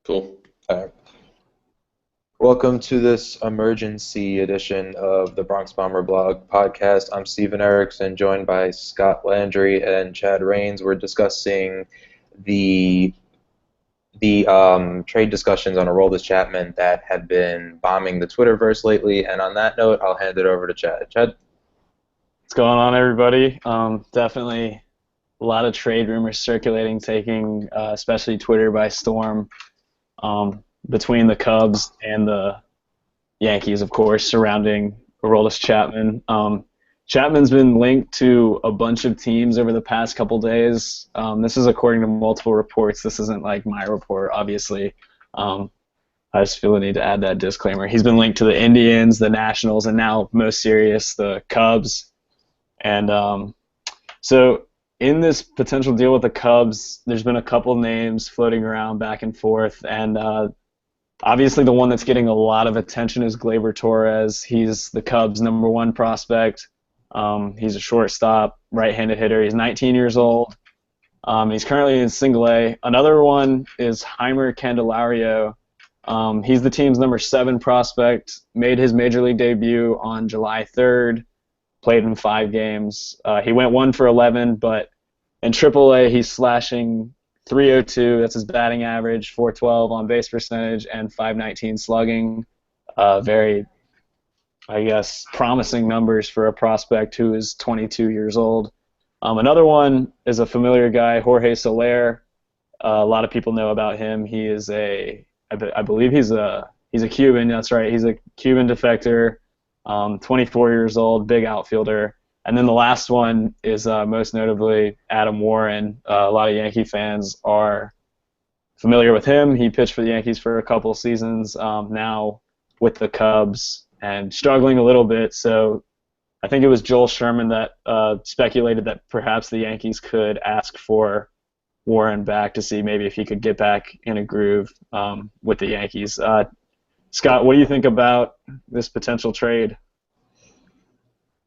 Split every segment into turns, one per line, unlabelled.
Cool.
All right. Welcome to this emergency edition of the Bronx Bomber Blog podcast. I'm Stephen Erickson, joined by Scott Landry and Chad Rains. We're discussing the trade discussions on Aroldis Chapman that have been bombing the Twitterverse lately. And on that note, I'll hand it over to Chad. Chad?
What's going on, everybody? Definitely a lot of trade rumors circulating, taking especially Twitter by storm. Between the Cubs and the Yankees, of course, surrounding Aroldis Chapman. Chapman's been linked to a bunch of teams over the past couple days. This is according to multiple reports. This isn't like my report, obviously. I just feel the need to add that disclaimer. He's been linked to the Indians, the Nationals, and now, most serious, the Cubs. And so in this potential deal with the Cubs, there's been a couple names floating around back and forth, and obviously the one that's getting a lot of attention is Gleyber Torres. He's the Cubs' #1 prospect. He's a shortstop, right-handed hitter. He's 19 years old. He's currently in Single A. Another one is Heimer Candelario. He's the team's #7 prospect, made his major league debut on July 3rd, played in 5 games. He went 1 for 11, but in AAA he's slashing .302, that's his batting average, .412 on base percentage, and .519 slugging. Very, I guess, promising numbers for a prospect who is 22 years old. Another one is a familiar guy, Jorge Soler. A lot of people know about him. He is I believe he's a Cuban. That's right. He's a Cuban defector, 24 years old, big outfielder. And then the last one is most notably Adam Warren. A lot of Yankee fans are familiar with him. He pitched for the Yankees for a couple seasons, now with the Cubs, and struggling a little bit. So I think it was Joel Sherman that speculated that perhaps the Yankees could ask for Warren back to see maybe if he could get back in a groove with the Yankees. Scott, what do you think about this potential trade?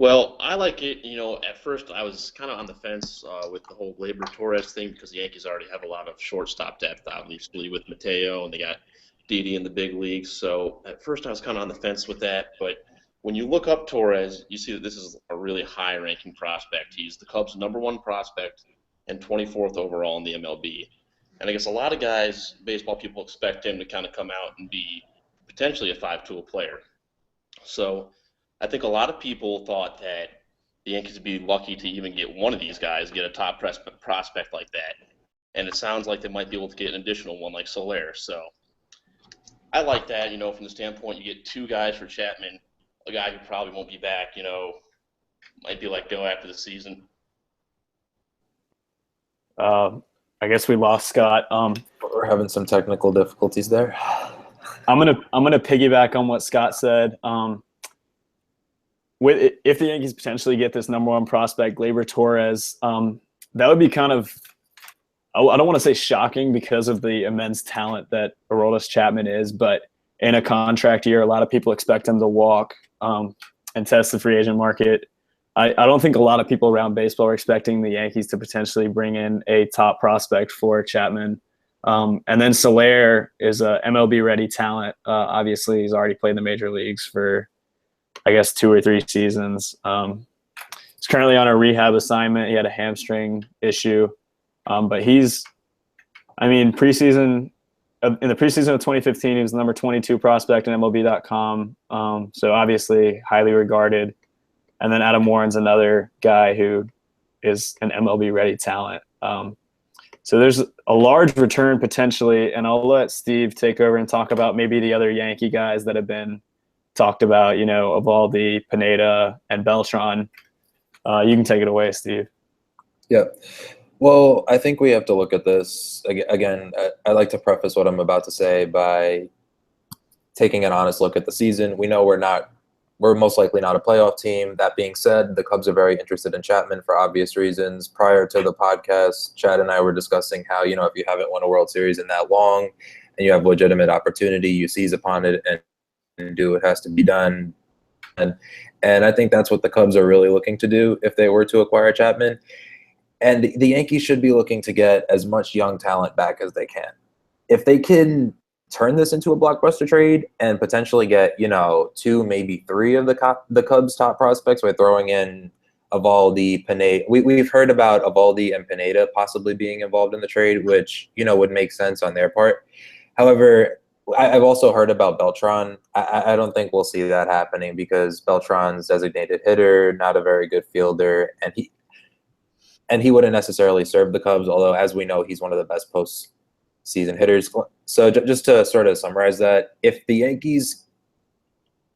Well, I like it. At first I was kind of on the fence with the whole Gleyber Torres thing because the Yankees already have a lot of shortstop depth, obviously, with Mateo, and they got Didi in the big leagues. So at first I was kind of on the fence with that. But when you look up Torres, you see that this is a really high-ranking prospect. He's the Cubs' #1 prospect and 24th overall in the MLB. And I guess a lot of guys, baseball people, expect him to kind of come out and be potentially a 5-tool player. So I think a lot of people thought that the Yankees would be lucky to even get one of these guys, get a top prospect like that. And it sounds like they might be able to get an additional one like Soler. So I like that, from the standpoint you get 2 guys for Chapman, a guy who probably won't be back, might be let go after the season.
I guess we lost Scott.
We're having some technical difficulties there.
I'm gonna piggyback on what Scott said. If the Yankees potentially get this #1 prospect, Gleyber Torres, that would be kind of, I don't want to say shocking because of the immense talent that Aroldis Chapman is, but in a contract year, a lot of people expect him to walk and test the free agent market. I don't think a lot of people around baseball are expecting the Yankees to potentially bring in a top prospect for Chapman. And then Soler is a MLB-ready talent. Obviously, he's already played in the major leagues for, I guess, 2 or 3 seasons. He's currently on a rehab assignment. He had a hamstring issue. But preseason, in the preseason of 2015, he was the #22 prospect in MLB.com. So obviously highly regarded. And then Adam Warren's another guy who is an MLB-ready talent. So there's a large return potentially, and I'll let Steve take over and talk about maybe the other Yankee guys that have been talked about, Evaldi, Pineda, and Beltran. You can take it away, Steve.
Yeah. Well, I think we have to look at this. Again, I like to preface what I'm about to say by taking an honest look at the season. We know we're most likely not a playoff team. That being said, the Cubs are very interested in Chapman for obvious reasons. Prior to the podcast, Chad and I were discussing how, if you haven't won a World Series in that long and you have legitimate opportunity, you seize upon it and do what has to be done. And I think that's what the Cubs are really looking to do if they were to acquire Chapman. And the Yankees should be looking to get as much young talent back as they can. If they can turn this into a blockbuster trade and potentially get, 2, maybe 3 of the Cubs' top prospects by throwing in Eovaldi, Pineda. We've heard about Eovaldi and Pineda possibly being involved in the trade, which, would make sense on their part. However, I've also heard about Beltran. I don't think we'll see that happening because Beltran's designated hitter, not a very good fielder, and he wouldn't necessarily serve the Cubs, although, as we know, he's one of the best postseason hitters. So just to sort of summarize that, if the Yankees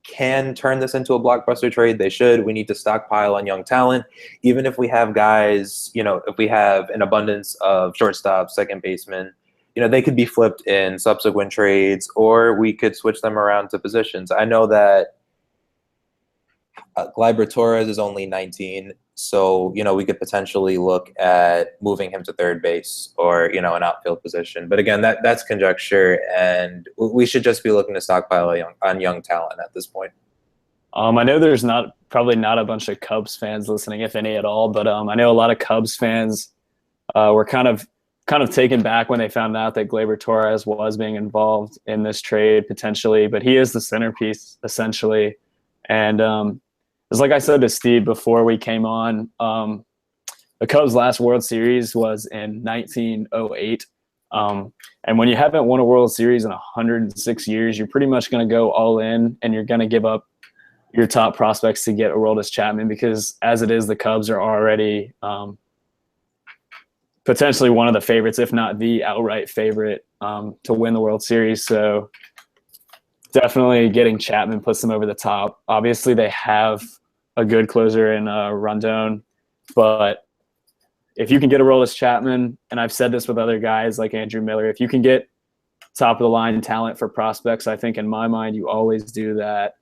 can turn this into a blockbuster trade, they should. We need to stockpile on young talent. Even if we have guys, if we have an abundance of shortstop, second baseman, they could be flipped in subsequent trades, or we could switch them around to positions. I know that Gleyber Torres is only 19, so, we could potentially look at moving him to third base or, an outfield position. But again, that's conjecture, and we should just be looking to stockpile on young talent at this point.
I know there's probably not a bunch of Cubs fans listening, if any at all, but I know a lot of Cubs fans were kind of taken back when they found out that Gleyber Torres was being involved in this trade potentially, but he is the centerpiece essentially. And it's like I said to Steve before we came on, the Cubs' last World Series was in 1908. And when you haven't won a World Series in 106 years, you're pretty much going to go all in, and you're going to give up your top prospects to get Aroldis Chapman, because as it is, the Cubs are already potentially one of the favorites, if not the outright favorite, to win the World Series. So definitely getting Chapman puts them over the top. Obviously, they have a good closer in Rondon, but if you can get Aroldis Chapman, and I've said this with other guys like Andrew Miller, if you can get top of the line talent for prospects, I think in my mind you always do that,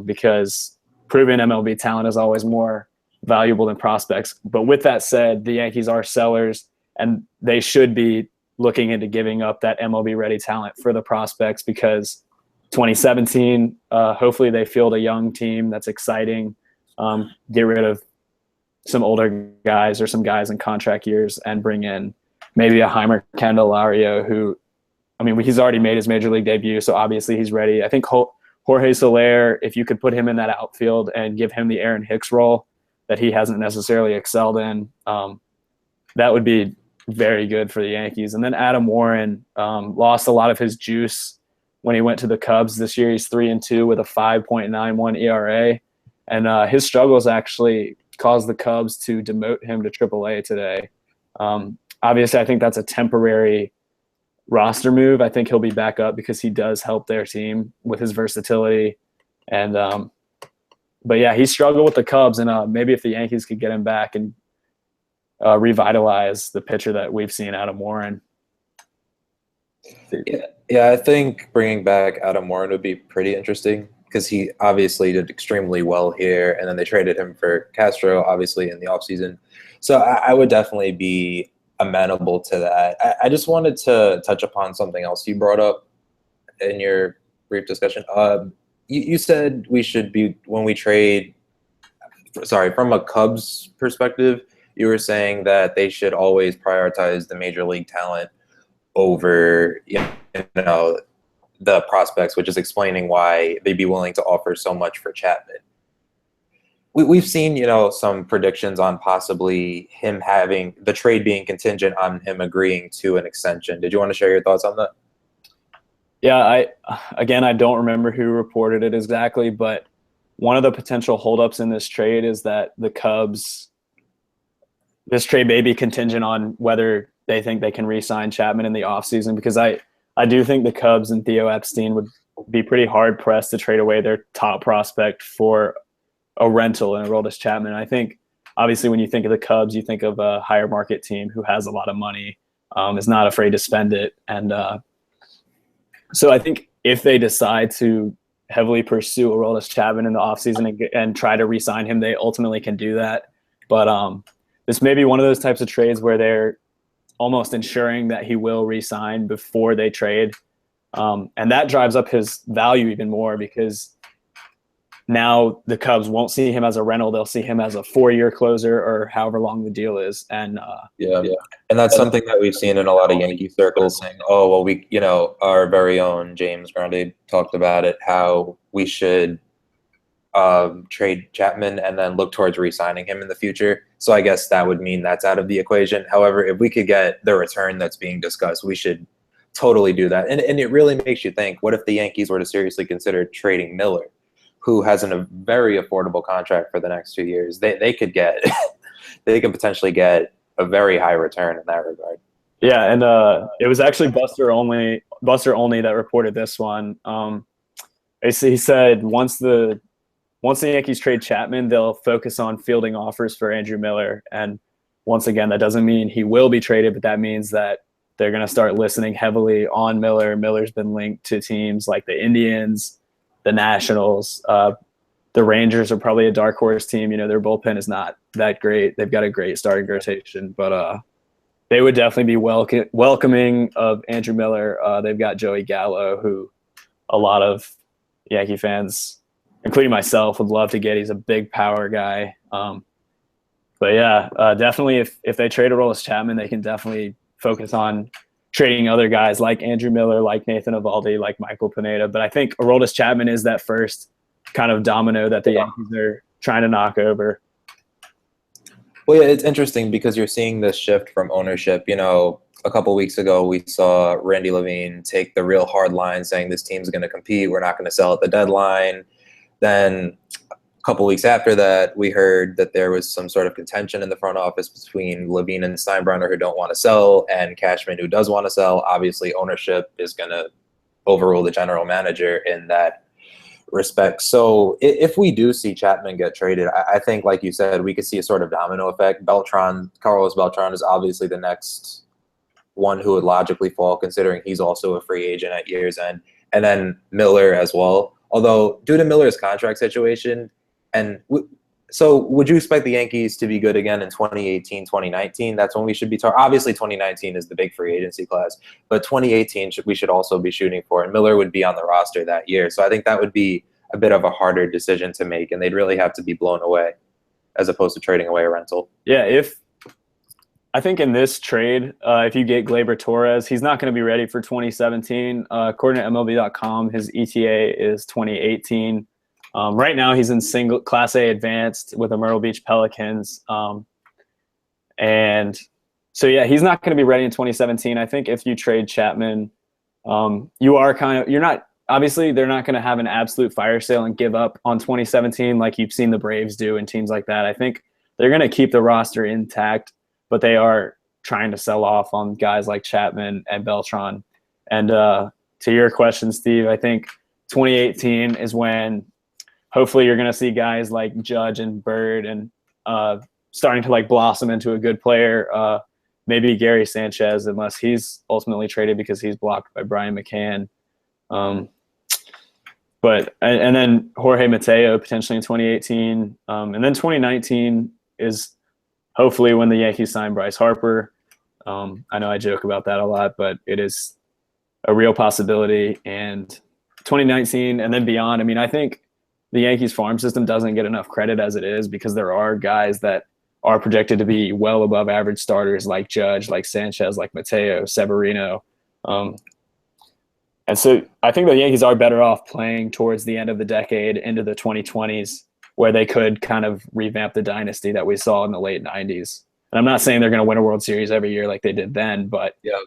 because proven MLB talent is always more valuable than prospects. But with that said, the Yankees are sellers, and they should be looking into giving up that MLB ready talent for the prospects, because 2017, hopefully they field a young team that's exciting, get rid of some older guys or some guys in contract years, and bring in maybe a Heimer Candelario, who, he's already made his major league debut, so obviously he's ready. I think Jorge Soler, if you could put him in that outfield and give him the Aaron Hicks role that he hasn't necessarily excelled in, that would be very good for the Yankees. And then Adam Warren lost a lot of his juice when he went to the Cubs this year. He's 3-2 with a 5.91 ERA, and his struggles actually caused the Cubs to demote him to AAA today. Obviously, I think that's a temporary roster move. I think he'll be back up because he does help their team with his versatility. And but yeah, he struggled with the Cubs, and maybe if the Yankees could get him back and revitalize the pitcher that we've seen, Adam Warren.
Yeah, I think bringing back Adam Warren would be pretty interesting, because he obviously did extremely well here, and then they traded him for Castro, obviously, in the offseason. So I would definitely be amenable to that. I just wanted to touch upon something else you brought up in your brief discussion. You said we should be, when we trade, from a Cubs perspective, you were saying that they should always prioritize the major league talent over, the prospects, which is explaining why they'd be willing to offer so much for Chapman. We've seen, some predictions on possibly him having the trade being contingent on him agreeing to an extension. Did you want to share your thoughts on that?
Yeah, I don't remember who reported it exactly, but one of the potential holdups in this trade is that the Cubs, this trade may be contingent on whether they think they can re-sign Chapman in the offseason, because I do think the Cubs and Theo Epstein would be pretty hard-pressed to trade away their top prospect for a rental in Aroldis Chapman. I think, obviously, when you think of the Cubs, you think of a higher market team who has a lot of money, is not afraid to spend it. And so I think if they decide to heavily pursue Aroldis Chapman in the offseason and try to re-sign him, they ultimately can do that. But this may be one of those types of trades where they're almost ensuring that he will re-sign before they trade. And that drives up his value even more, because now the Cubs won't see him as a rental. They'll see him as a 4-year closer or however long the deal is. And
yeah. And that's something that we've seen in a lot of Yankee circles saying, oh, well, we, our very own James Grande talked about it, how we should trade Chapman and then look towards re-signing him in the future. So I guess that would mean that's out of the equation. However, if we could get the return that's being discussed, we should totally do that. And it really makes you think, what if the Yankees were to seriously consider trading Miller, who has a very affordable contract for the next 2 years? They could get they could potentially get a very high return in that regard.
Yeah, and it was actually Buster Olney that reported this one. He said once the Yankees trade Chapman, they'll focus on fielding offers for Andrew Miller. And once again, that doesn't mean he will be traded, but that means that they're going to start listening heavily on Miller. Miller's been linked to teams like the Indians, the Nationals. The Rangers are probably a dark horse team. Their bullpen is not that great. They've got a great starting rotation, but they would definitely be welcoming of Andrew Miller. They've got Joey Gallo, who a lot of Yankee fans, including myself, would love to get. He's a big power guy. But yeah, definitely if they trade Aroldis Chapman, they can definitely focus on trading other guys like Andrew Miller, like Nathan Eovaldi, like Michael Pineda. But I think Aroldis Chapman is that first kind of domino that the Yankees are trying to knock over.
Well, yeah, it's interesting because you're seeing this shift from ownership. A couple weeks ago, we saw Randy Levine take the real hard line saying this team's going to compete. We're not going to sell at the deadline. Then a couple weeks after that, we heard that there was some sort of contention in the front office between Levine and Steinbrenner, who don't want to sell, and Cashman, who does want to sell. Obviously, ownership is going to overrule the general manager in that respect. So if we do see Chapman get traded, I think, like you said, we could see a sort of domino effect. Carlos Beltran is obviously the next one who would logically fall, considering he's also a free agent at year's end, and then Miller as well. Although, due to Miller's contract situation, so would you expect the Yankees to be good again in 2018, 2019? That's when we should be obviously, 2019 is the big free agency class, but 2018 we should also be shooting for, and Miller would be on the roster that year. So I think that would be a bit of a harder decision to make, and they'd really have to be blown away as opposed to trading away a rental.
Yeah, I think in this trade, if you get Gleyber Torres, he's not going to be ready for 2017. According to MLB.com, his ETA is 2018. Right now, he's in single Class A advanced with the Myrtle Beach Pelicans. And so, yeah, he's not going to be ready in 2017. I think if you trade Chapman, you're not – obviously, they're not going to have an absolute fire sale and give up on 2017 like you've seen the Braves do and teams like that. I think they're going to keep the roster intact, but they are trying to sell off on guys like Chapman and Beltran. And to your question, Steve, I think 2018 is when hopefully you're going to see guys like Judge and Bird and starting to blossom into a good player. Maybe Gary Sanchez, unless he's ultimately traded because he's blocked by Brian McCann. But then Jorge Mateo potentially in 2018. And then 2019 is hopefully when the Yankees sign Bryce Harper. I know I joke about that a lot, but it is a real possibility. And 2019 and then beyond, I think the Yankees farm system doesn't get enough credit as it is, because there are guys that are projected to be well above average starters like Judge, like Sanchez, like Mateo, Severino. And so I think the Yankees are better off playing towards the end of the decade into the 2020s, where they could kind of revamp the dynasty that we saw in the late 90s. And I'm not saying they're going to win a World Series every year like they did then, but
yeah.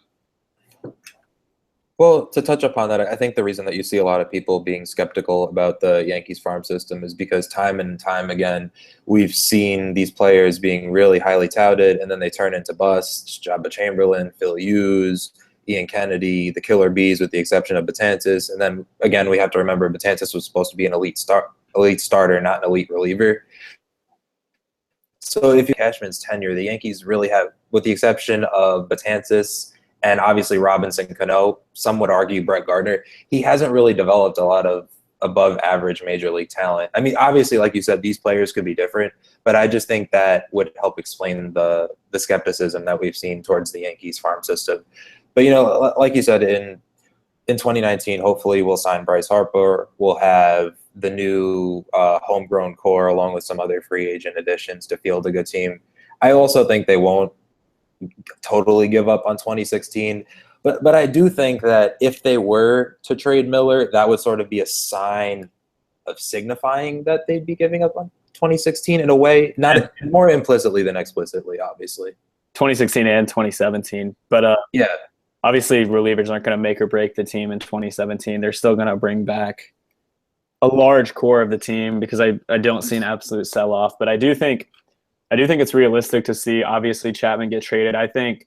Well, to touch upon that, I think the reason that you see a lot of people being skeptical about the Yankees farm system is because time and time again, we've seen these players being really highly touted, and then they turn into busts. Jabba Chamberlain, Phil Hughes, Ian Kennedy, the Killer Bees, with the exception of Betances. And then, again, we have to remember Betances was supposed to be an elite starter, not an elite reliever. So if you Cashman's tenure, the Yankees really have, with the exception of Betances and obviously Robinson Cano, some would argue Brett Gardner, he hasn't really developed a lot of above average major league talent. Obviously, like you said, these players could be different, but I just think that would help explain the skepticism that we've seen towards the Yankees farm system. But, like you said, in 2019, hopefully we'll sign Bryce Harper. We'll have the new homegrown core along with some other free agent additions to field a good team. I also think they won't totally give up on 2016. But I do think that if they were to trade Miller, that would sort of be a sign of signifying that they'd be giving up on 2016 in a way, not more implicitly than explicitly, obviously.
2016 and 2017. But
yeah,
obviously relievers aren't going to make or break the team in 2017. They're still going to bring back a large core of the team because I don't see an absolute sell-off. But I do think it's realistic to see, obviously, Chapman get traded. I think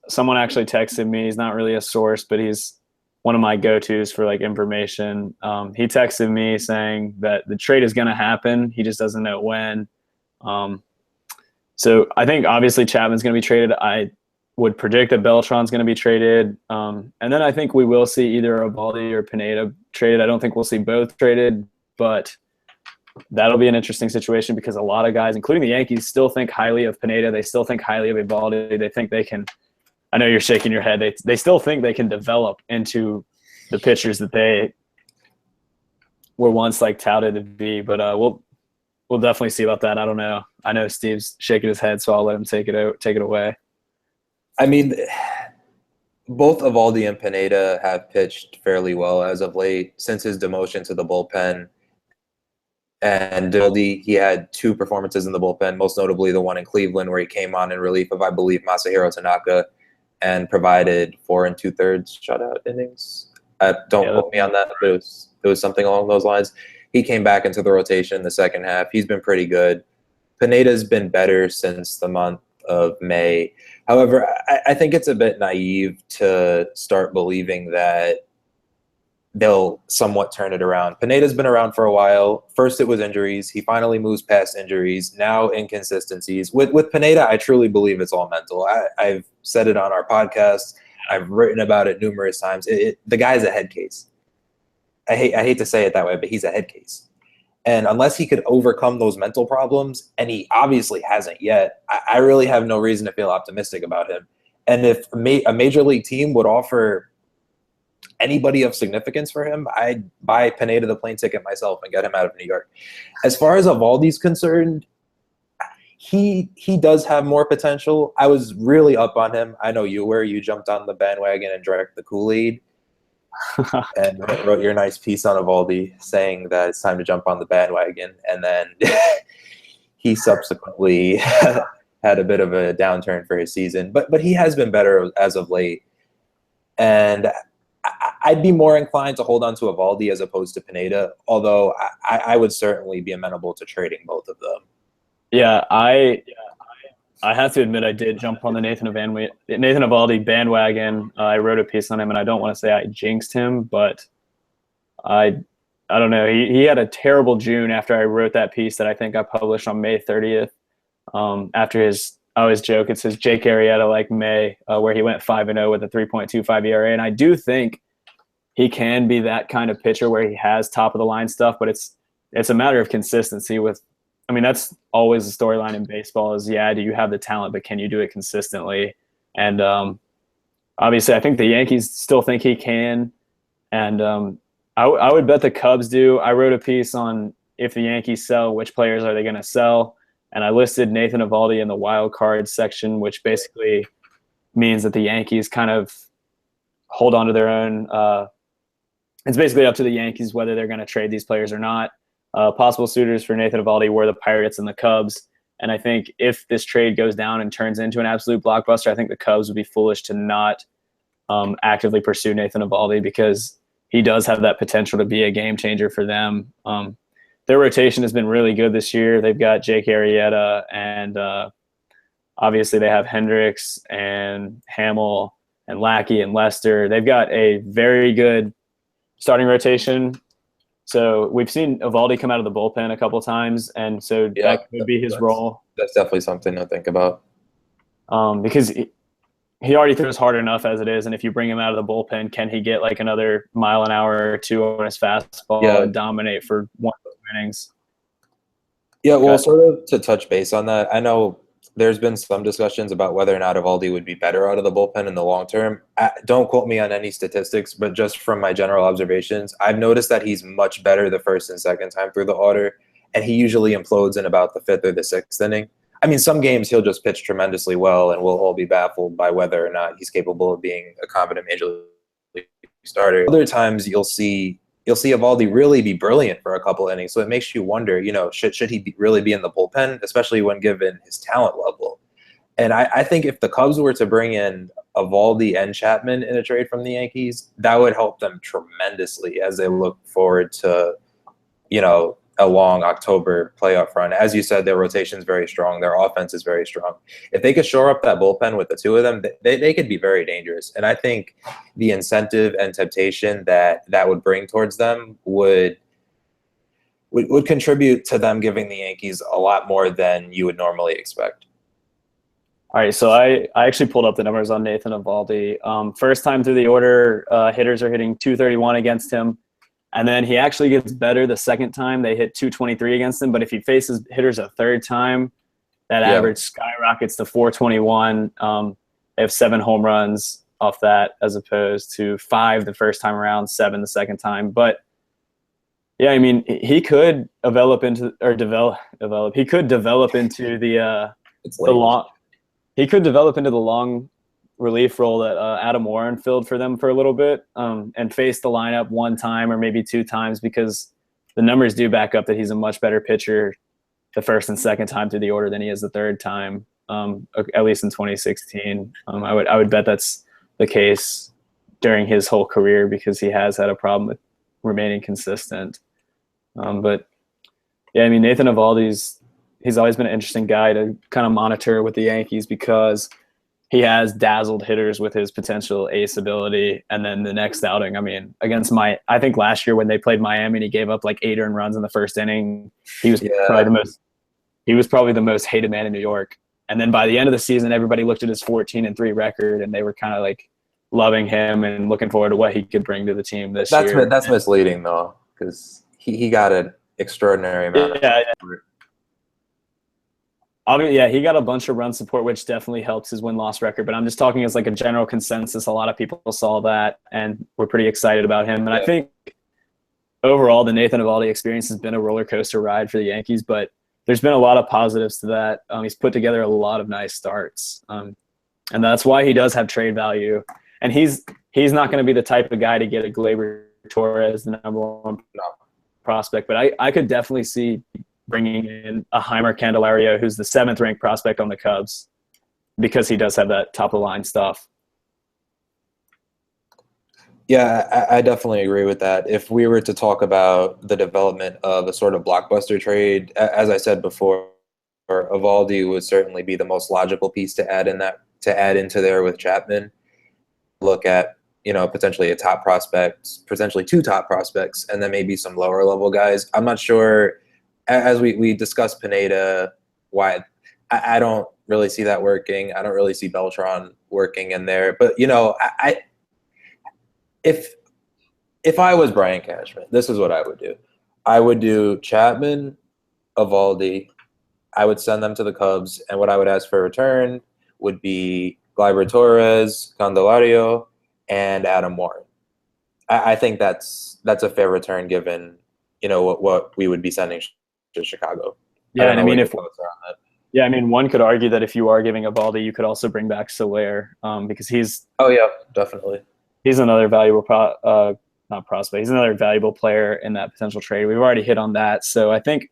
someone actually texted me. He's not really a source, but he's one of my go-tos for like information. He texted me saying that the trade is going to happen. He just doesn't know when. So I think obviously Chapman's going to be traded. I would predict that Beltran's going to be traded. And then I think we will see either Aroldis or Pineda traded. I don't think we'll see both traded, but that'll be an interesting situation because a lot of guys, including the Yankees, still think highly of Pineda. They still think highly of Aroldis. They think they can – I know you're shaking your head. They still think they can develop into the pitchers that they were once like touted to be. But we'll definitely see about that. I don't know. I know Steve's shaking his head, so I'll let him take it away.
I mean, both Aroldis and Pineda have pitched fairly well as of late since his demotion to the bullpen. And Aroldis, he had 2 performances in the bullpen, most notably the one in Cleveland where he came on in relief of, I believe, Masahiro Tanaka and provided 4 2/3 shutout innings. Don't quote me on that, but it was something along those lines. He came back into the rotation in the second half. He's been pretty good. Pineda's been better since the month of May. However, I think it's a bit naive to start believing that they'll somewhat turn it around. Pineda's been around for a while. First it was injuries. He finally moves past injuries. Now inconsistencies. With Pineda, I truly believe it's all mental. I've said it on our podcast. I've written about it numerous times. The guy's a head case. I hate to say it that way, but he's a head case. And unless he could overcome those mental problems, and he obviously hasn't yet, I really have no reason to feel optimistic about him. And if a major league team would offer anybody of significance for him, I'd buy Pineda the plane ticket myself and get him out of New York. As far as Aroldis concerned, he does have more potential. I was really up on him. I know you were. You jumped on the bandwagon and drank the Kool-Aid and wrote your nice piece on Aroldis saying that it's time to jump on the bandwagon. And then he subsequently had a bit of a downturn for his season. But he has been better as of late. And I'd be more inclined to hold on to Aroldis as opposed to Pineda, although I would certainly be amenable to trading both of them.
Yeah, I have to admit I did jump on the Nathan Eovaldi bandwagon. I wrote a piece on him, and I don't want to say I jinxed him, but I don't know. He had a terrible June after I wrote that piece that I think I published on May 30th. After his – I always joke it's his Jake Arrieta like May, where he went 5-0 with a 3.25 ERA. And I do think he can be that kind of pitcher where he has top of the line stuff, but it's a matter of consistency with. I mean, that's always the storyline in baseball is, yeah, do you have the talent, but can you do it consistently? And obviously I think the Yankees still think he can. And I would bet the Cubs do. I wrote a piece on if the Yankees sell, which players are they going to sell? And I listed Nathan Eovaldi in the wild card section, which basically means that the Yankees kind of hold on to their own. It's basically up to the Yankees whether they're going to trade these players or not. Possible suitors for Nathan Eovaldi were the Pirates and the Cubs. And I think if this trade goes down and turns into an absolute blockbuster, I think the Cubs would be foolish to not actively pursue Nathan Eovaldi because he does have that potential to be a game changer for them. Their rotation has been really good this year. They've got Jake Arrieta and obviously they have Hendricks and Hamill and Lackey and Lester. They've got a very good starting rotation. So we've seen Eovaldi come out of the bullpen a couple of times, and so that could be his role.
That's definitely something to think about.
Because he already throws hard enough as it is, and if you bring him out of the bullpen, can he get like another mile an hour or two on his fastball and dominate for one of those innings?
Yeah, well, sort of to touch base on that, I know there's been some discussions about whether or not Evaldi would be better out of the bullpen in the long term. Don't quote me on any statistics, but just from my general observations, I've noticed that he's much better the first and second time through the order, and he usually implodes in about the fifth or the sixth inning. I mean, some games he'll just pitch tremendously well, and we'll all be baffled by whether or not he's capable of being a competent major league starter. Other times you'll see Evaldi really be brilliant for a couple innings. So it makes you wonder, should he really be in the bullpen, especially when given his talent level? And I think if the Cubs were to bring in Evaldi and Chapman in a trade from the Yankees, that would help them tremendously as they look forward to, a long October playoff run. As you said, their rotation is very strong. Their offense is very strong. If they could shore up that bullpen with the two of them, they could be very dangerous. And I think the incentive and temptation that would bring towards them would contribute to them giving the Yankees a lot more than you would normally expect.
All right, so I actually pulled up the numbers on Nathan Evaldi. First time through the order, hitters are hitting 231 against him. And then he actually gets better the second time. They hit 223 against him. But if he faces hitters a third time, that average skyrockets to 421. They have 7 home runs off that as opposed to 5 the first time around, 7 the second time. But, yeah, I mean, he could develop into the long – he could develop into the long relief role that Adam Warren filled for them for a little bit and faced the lineup one time or maybe 2 times because the numbers do back up that he's a much better pitcher the first and second time through the order than he is the third time, at least in 2016. I would bet that's the case during his whole career because he has had a problem with remaining consistent. But, yeah, I mean, Nathan Evaldi's he's always been an interesting guy to kind of monitor with the Yankees because he has dazzled hitters with his potential ace ability. And then the next outing, I mean, I think last year when they played Miami and he gave up like 8 earned runs in the first inning, he was probably the most hated man in New York. And then by the end of the season, everybody looked at his 14-3 record and they were kind of like loving him and looking forward to what he could bring to the team this year.
That's misleading though, because he got an extraordinary amount of support.
Yeah, he got a bunch of run support, which definitely helps his win-loss record. But I'm just talking as like a general consensus. A lot of people saw that and were pretty excited about him. And I think overall, the Nathan Evaldi experience has been a roller coaster ride for the Yankees. But there's been a lot of positives to that. He's put together a lot of nice starts, and that's why he does have trade value. And he's not going to be the type of guy to get a Gleyber Torres, the number 1 prospect. But I could definitely see bringing in a Heimer Candelario, who's the 7th ranked prospect on the Cubs, because he does have that top of the line stuff.
Yeah, I definitely agree with that. If we were to talk about the development of a sort of blockbuster trade, as I said before, Evaldi would certainly be the most logical piece to add into there with Chapman. Look at, potentially a top prospect, potentially 2 top prospects, and then maybe some lower level guys. I'm not sure. As we discussed Pineda, why I don't really see that working. I don't really see Beltran working in there. But if I was Brian Cashman, this is what I would do. I would do Chapman, Evaldi. I would send them to the Cubs, and what I would ask for a return would be Gleyber Torres, Candelario, and Adam Warren. I think that's a fair return given what we would be sending to Chicago.
Yeah, and I mean one could argue that if you are giving Evaldi, you could also bring back Soler because he's
definitely
another valuable not prospect. He's another valuable player in that potential trade. We've already hit on that, so I think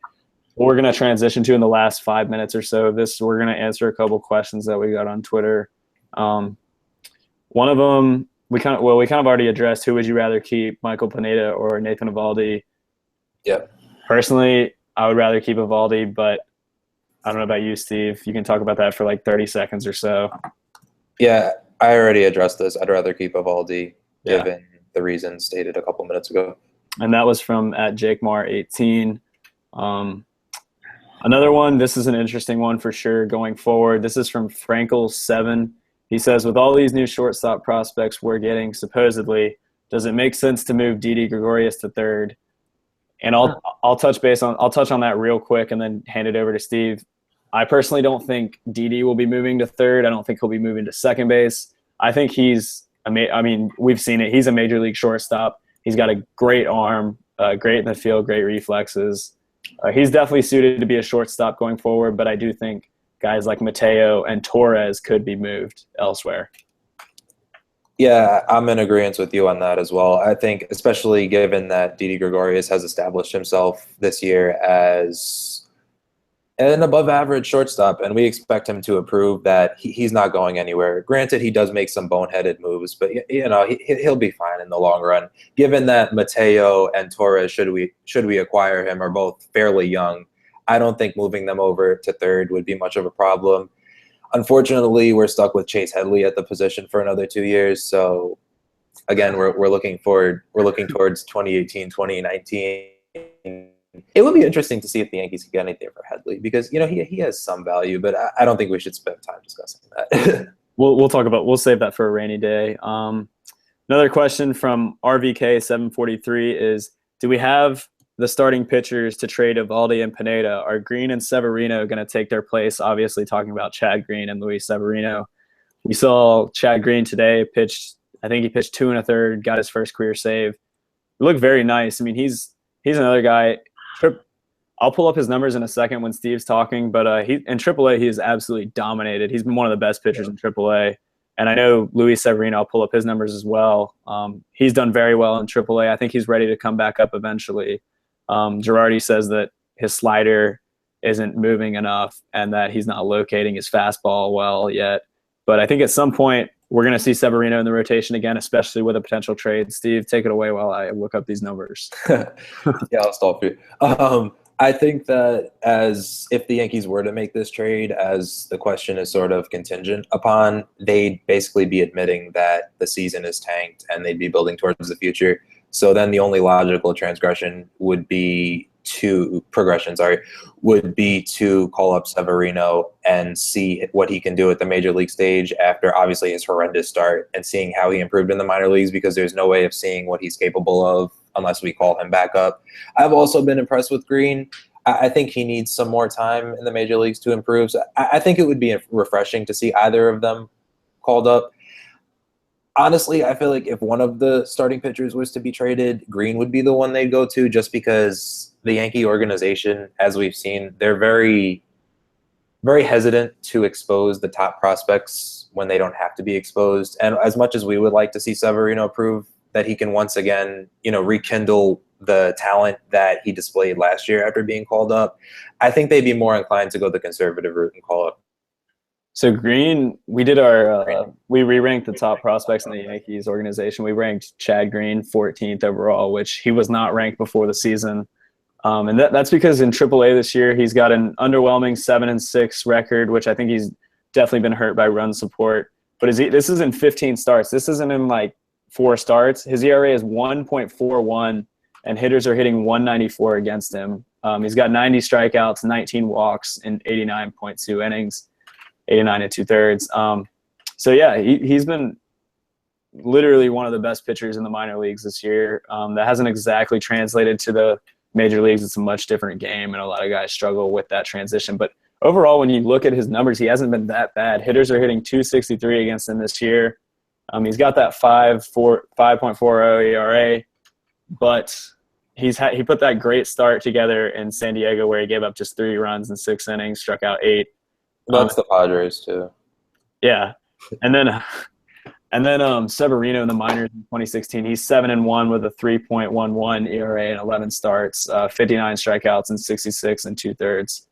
what we're going to transition to in the last 5 minutes or so of this, we're going to answer a couple questions that we got on Twitter. One of them we kind of already addressed. Who would you rather keep, Michael Pineda or Nathan Evaldi?
Yeah.
Personally, I would rather keep Evaldi, but I don't know about you, Steve. You can talk about that for like 30 seconds or so.
Yeah, I already addressed this. I'd rather keep Evaldi given the reasons stated a couple minutes ago.
And that was from @JakeMar18. Another one, this is an interesting one for sure going forward. This is from Frankel7. He says, with all these new shortstop prospects we're getting, supposedly, does it make sense to move Didi Gregorius to third? And I'll touch on that real quick and then hand it over to Steve. I personally don't think Didi will be moving to third. I don't think he'll be moving to second base. I think we've seen it. He's a major league shortstop. He's got a great arm, great in the field, great reflexes. He's definitely suited to be a shortstop going forward, but I do think guys like Mateo and Torres could be moved elsewhere.
Yeah, I'm in agreement with you on that as well. I think, especially given that Didi Gregorius has established himself this year as an above-average shortstop, and we expect him to prove that he's not going anywhere. Granted, he does make some boneheaded moves, but he'll be fine in the long run. Given that Mateo and Torres, should we acquire him, are both fairly young, I don't think moving them over to third would be much of a problem. Unfortunately, we're stuck with Chase Headley at the position for another 2 years. So again, we're looking towards 2018, 2019. It would be interesting to see if the Yankees could get anything for Headley, because he has some value, but I don't think we should spend time discussing that.
We'll save that for a rainy day. Another question from RVK743 is: do we have the starting pitchers to trade Eovaldi and Pineda? Are Green and Severino going to take their place? Obviously, talking about Chad Green and Luis Severino. We saw Chad Green today pitched. I think he pitched 2 1/3, got his first career save. It looked very nice. I mean, he's another guy. I'll pull up his numbers in a second when Steve's talking, but in AAA he is absolutely dominated. He's been one of the best pitchers in AAA, and I know Luis Severino. I'll pull up his numbers as well. He's done very well in AAA. I think he's ready to come back up eventually. Girardi says that his slider isn't moving enough and that he's not locating his fastball well yet. But I think at some point we're going to see Severino in the rotation again, especially with a potential trade. Steve, take it away while I look up these numbers.
Yeah, I'll stall for you. I think that if the Yankees were to make this trade, as the question is sort of contingent upon, they'd basically be admitting that the season is tanked and they'd be building towards the future. So then the only logical would be to call up Severino and see what he can do at the major league stage after obviously his horrendous start, and seeing how he improved in the minor leagues, because there's no way of seeing what he's capable of unless we call him back up. I've also been impressed with Green. I think he needs some more time in the major leagues to improve. So I think it would be refreshing to see either of them called up. Honestly, I feel like if one of the starting pitchers was to be traded, Green would be the one they'd go to, just because the Yankee organization, as we've seen, they're very, very hesitant to expose the top prospects when they don't have to be exposed. And as much as we would like to see Severino prove that he can once again, rekindle the talent that he displayed last year after being called up, I think they'd be more inclined to go the conservative route and call up.
So Green, we did we re-ranked the top prospects in the Yankees organization. We ranked Chad Green 14th overall, which he was not ranked before the season. And that's because in AAA this year, he's got an underwhelming 7-6 record, which I think he's definitely been hurt by run support. But this is in 15 starts. This isn't in like 4 starts. His ERA is 1.41, and hitters are hitting 194 against him. He's got 90 strikeouts, 19 walks in 89.2 innings. 89 and 2/3. So yeah, he's been literally one of the best pitchers in the minor leagues this year. That hasn't exactly translated to the major leagues. It's a much different game, and a lot of guys struggle with that transition. But overall, when you look at his numbers, he hasn't been that bad. Hitters are hitting 263 against him this year. He's got that 5.40 ERA, but he put that great start together in San Diego where he gave up just 3 runs in 6 innings, struck out 8.
That's the Padres too.
Yeah, and then Severino in the minors in 2016, he's 7-1 with a 3.11 ERA and 11 starts, 59 strikeouts and 66 and 2/3,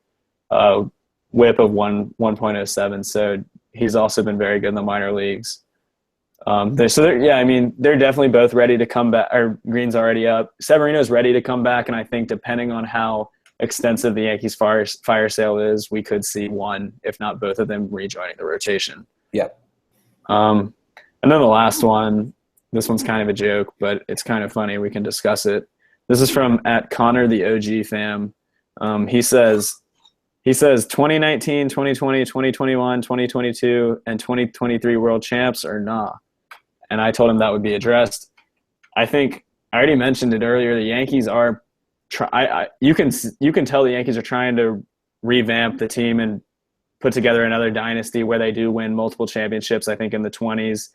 WHIP of 1.07. So he's also been very good in the minor leagues. They're definitely both ready to come back. Or Green's already up. Severino's ready to come back, and I think depending on how extensive the Yankees fire sale is, we could see one, if not both of them, rejoining the rotation.
Yeah.
And then the last one, this one's kind of a joke, but it's kind of funny. We can discuss it. This is from @Connor the OG fam. He says 2019, 2020, 2021, 2022, and 2023 world champs or nah. And I told him that would be addressed. I think I already mentioned it earlier. The Yankees are you can tell the Yankees are trying to revamp the team and put together another dynasty where they do win multiple championships, I think in the 20s.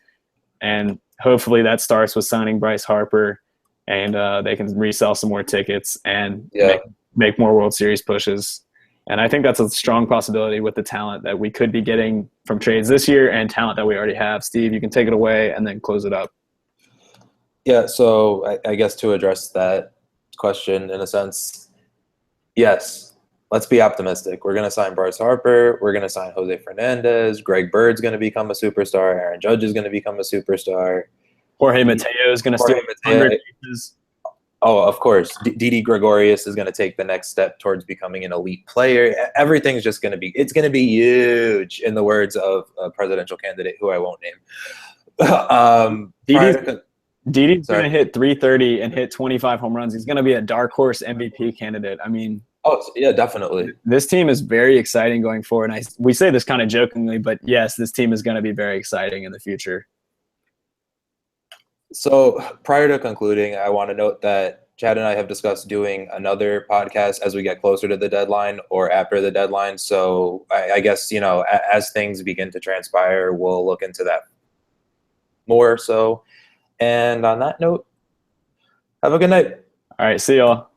And hopefully that starts with signing Bryce Harper, and they can resell some more tickets and make more World Series pushes. And I think that's a strong possibility with the talent that we could be getting from trades this year and talent that we already have. Steve, you can take it away and then close it up.
Yeah, so I guess to address that question in a sense, yes, let's be optimistic. We're going to sign Bryce Harper. We're going to sign Jose Fernandez. Greg Bird's going to become a superstar. Aaron Judge is going to become a superstar.
Jorge Mateo is going to steal 100 bases.
Oh, of course. Didi Gregorius is going to take the next step towards becoming an elite player. Everything's just going to be – it's going to be huge, in the words of a presidential candidate who I won't name.
Didi's going to hit 330 and hit 25 home runs. He's going to be a dark horse MVP candidate. I mean –
oh, yeah, definitely.
This team is very exciting going forward. And we say this kind of jokingly, but yes, this team is going to be very exciting in the future.
So prior to concluding, I want to note that Chad and I have discussed doing another podcast as we get closer to the deadline or after the deadline. So I guess, as things begin to transpire, we'll look into that more so. And on that note, have a good night.
All right, see y'all.